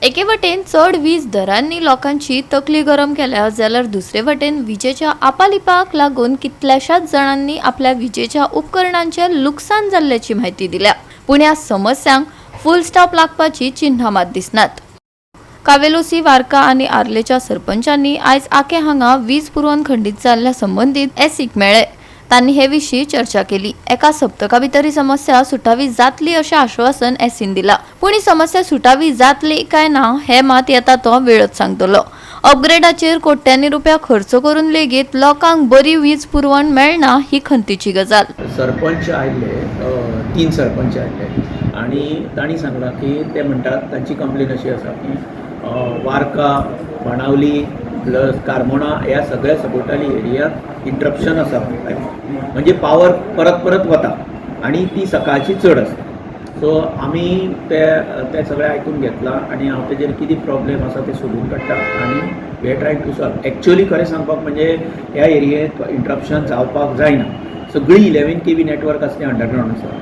एके वटेन चढ वीज दरांनी लोकांची तकली गरम केल्या जाल्यार दुसरे वटेन विजेच्या आपालिपाक लागून कितल्याशाच जणांनी आपल्या विजेच्या उपकरणांचे लुकसाण जाल्ल्याची माहिती दिल्या। पूण ह्या समस्यांक फुल स्टॉप लागपाची चिन्हां मात दिसनात। कावेलोसी, वार्का आणि आर्लेच्या सरपंचांनी आयज आके हांगा वीज पुरवण खंडीत जाल्ल्या संबंधीत एसीक मेळ्ळे। तांणी हे विशीं चर्चा केली। एका सप्तका भितर ही समस्या सुटावी जातली अशें आश्वासन एसीन दिला। पूण ही समस्या सुटावी जातली काय ना हे मात येता तो वेळच सांगतलो। अपग्रेडाचेर कोट्यांनी रुपया खर्च करून लेगीत लोकांक बरी वीज पुरवण मेळना ही खंतीची गजाल। सरपंच आयले, 3 सरपंच आयले आणि तांणी सांगला की ते म्हणटात तांची कंप्लेन अशी आसा की वार्का, बाणावली प्लस कारमोणा ह्या सगळ्या सपोर्टाली एरियात इंटरप्शन आसा, म्हणजे पावर परत परत वता आणि ती सकाळची चड आसता। सो आमी ते सगळें आयकून घेतलां आणि हांव तेजेर कितें प्रॉब्लेम आसा ते सोदून काडटा आणि we are trying to solve. Actually खरें सांगपाक म्हणजे ह्या एरियेंत इंटरप्शन जावपाक जायना। सगळी 11 kV नेटवर्क आसा तें अंडरग्रावंड आसा,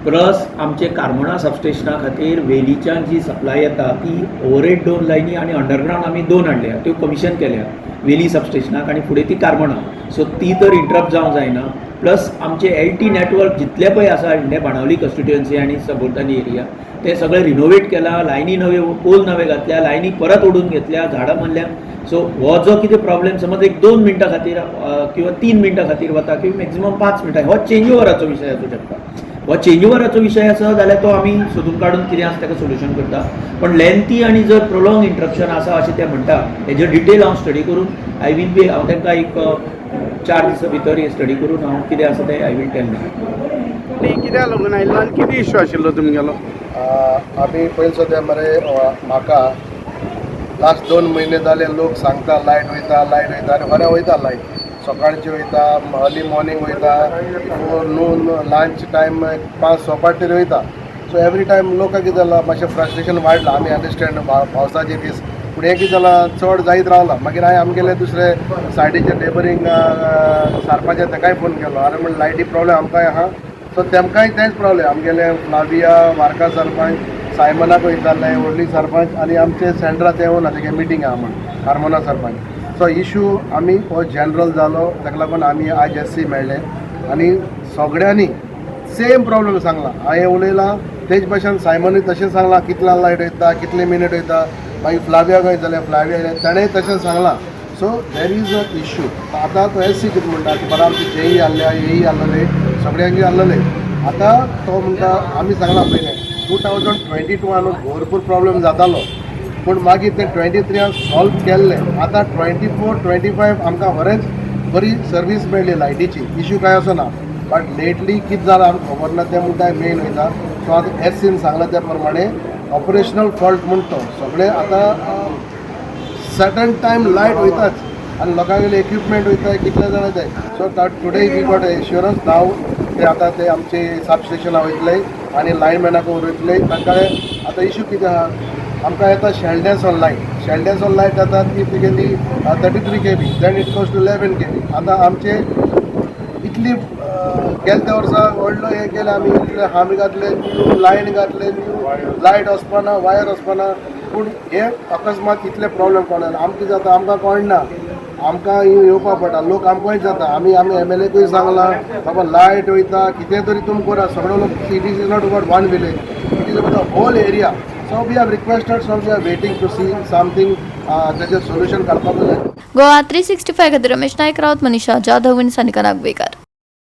प्लस आमचे कारमोणा सबस्टेशना खातीर वेलीच्यान जी सप्लाय येता ती ओवरहेड 2 लायनी आणि अंडरग्रावंड आमी 2 हाडल्या, त्यो कमिशन केल्या वेली सबस्टेशनाक आणि फुडें ती कारमोणा। सो ती तर इंटरप्ट जावंक जायना। प्लस आमचे LT नेटवर्क जितले पळय आसा इंडे बाणावली कॉन्स्टिट्युएन्सी आणि सभोवतानी एरिया ते सगळे रिनोवेट केला, लायनी नवे पोल नवे घातल्या, लायनी परत ओडून घेतल्या, झाडां मारल्या। सो हो जो कितें प्रॉब्लेम समज एक 2 मिनटां खातीर किंवा 3 मिनटां खातीर वता किंवा मॅक्झिमम 5 मिनटां, हो चेंज ओवराचो विशय आसूं शकता। हो चेंज ओवराचो विशय आसा जाल्यार तो आमी सोदून काडून कितें आसा ताका सोल्युशन करता। पण लेंथी आणि जर प्रोलॉंग इंटरप्शन आसा अशें ते म्हणटा, हेजेर डिटेल हांव स्टडी करून हांव तांकां एक 4 दिसां भितर हे स्टडी करून हांव कितें आसा तें आय वील टेल मी। कित्याक लागून आयिल्लो आनी कितें इश्यू आशिल्लो तुमगेलो? आमी पयलीं सद्या मरे म्हाका लास्ट 2 म्हयने जाले लोक सांगता लायट वयता आनी खरें वयता लायट। सकाळची वयता, अर्ली मॉर्निंग वयता, बिफोर नून लंच टायम 5-6 पाटीर वयता। सो एवरी टायम लोकांक कितें जालां मातशें फ्रस्ट्रेशन वाडलां। आमी अंडरस्टँड पावसाचे दीस, पूण हें कितें जालां चड जायत रावलां। मागीर हांवें आमगेले दुसरे सायडीचे नेबरींग सरपंचा ताकाय फोन केलो, अरे म्हण लायटी प्रॉब्लेम आमकांय आहा। सो तेमकांय तेंच प्रॉब्लेम, आमगेले फ्लाविया, वार्का सरपंच, सायमनाक वयताले, व्हडली सरपंच आनी आमचे सेंट्रा ते येवना तेगे मिटींग आहा म्हण कारमोना सरपंच। सो इशू आमी हो जनरल जालो, ताका लागून आमी आयज SC मेळ्ळे आणि सगळ्यांनी सेम प्रॉब्लेम सांगला। हांवें उलयलां तेज भाशेन सायमनूय तशें सांगलां कितल्या लायट वयता, कितले मिनीट वयता। मागीर फ्लाविया खंय जाल्यार फ्लाविया ताणेंय तशें सांगलां। So there is a issue. आतां तो SC कितें म्हणटा की बरं आमची JE आहले, AE आहलेले, सगळ्यांचे आहलेले। आतां तो म्हणटा आमी सांगलां पयलें 2022 भरपूर प्रॉब्लेम जातालो, पूण मागीर ते 23 सॉल्व केल्ले। आतां 24-25 आमकां खरेंच बरी सर्वीस मेळ्ळी लायटीची, इश्यू काय असो ना। बट लेटली कितें जालां आमकां खबर ना, ते म्हणटा मेन वयता। सो आतां SCन सांगलां त्या प्रमाणे ऑपरेशनल फॉल्ट म्हण तो सगळे आतां सर्टन टायम लायट वयताच आनी लोकांगेले इक्विपमेंट वयता, कितले जाण येताय। So today we got assurance नाव ते आतां ते आमचे सबस्टेशनां वयतले आणि लायनमॅनाक वयतले। तांकां आतां इश्यू कितें आहा, आमकां येता शेल्डेस ऑन लायट जाता ती तुगेली 33 kV, then it goes to 11 kV। आतां आमचे इतली गेल्या त्या वर्सा व्हडलो हे केले आमी, इतले हामी घातले, न्यू लायन घातले, न्यू लायट वचपाना, वायर वचपाना। पूण हे अकस्मात इतले प्रॉब्लेम कोणाले आमकां जाता, आमकां कळना, आमकां येवपा पडटा। लोक आमकांय जाता, आमी MLAकूय सांगलां बाबा लायट वयता, कितें तरी तुमी करा। सगळे लोक it is not about one village, it is about the whole area. So we have requested, so we are waiting to see something तेजें सोल्युशन काडपाक जाय। गोवा 365 खातीर रमेश नायक रावत, मनीषा जाधव, सानिका नागवेकर।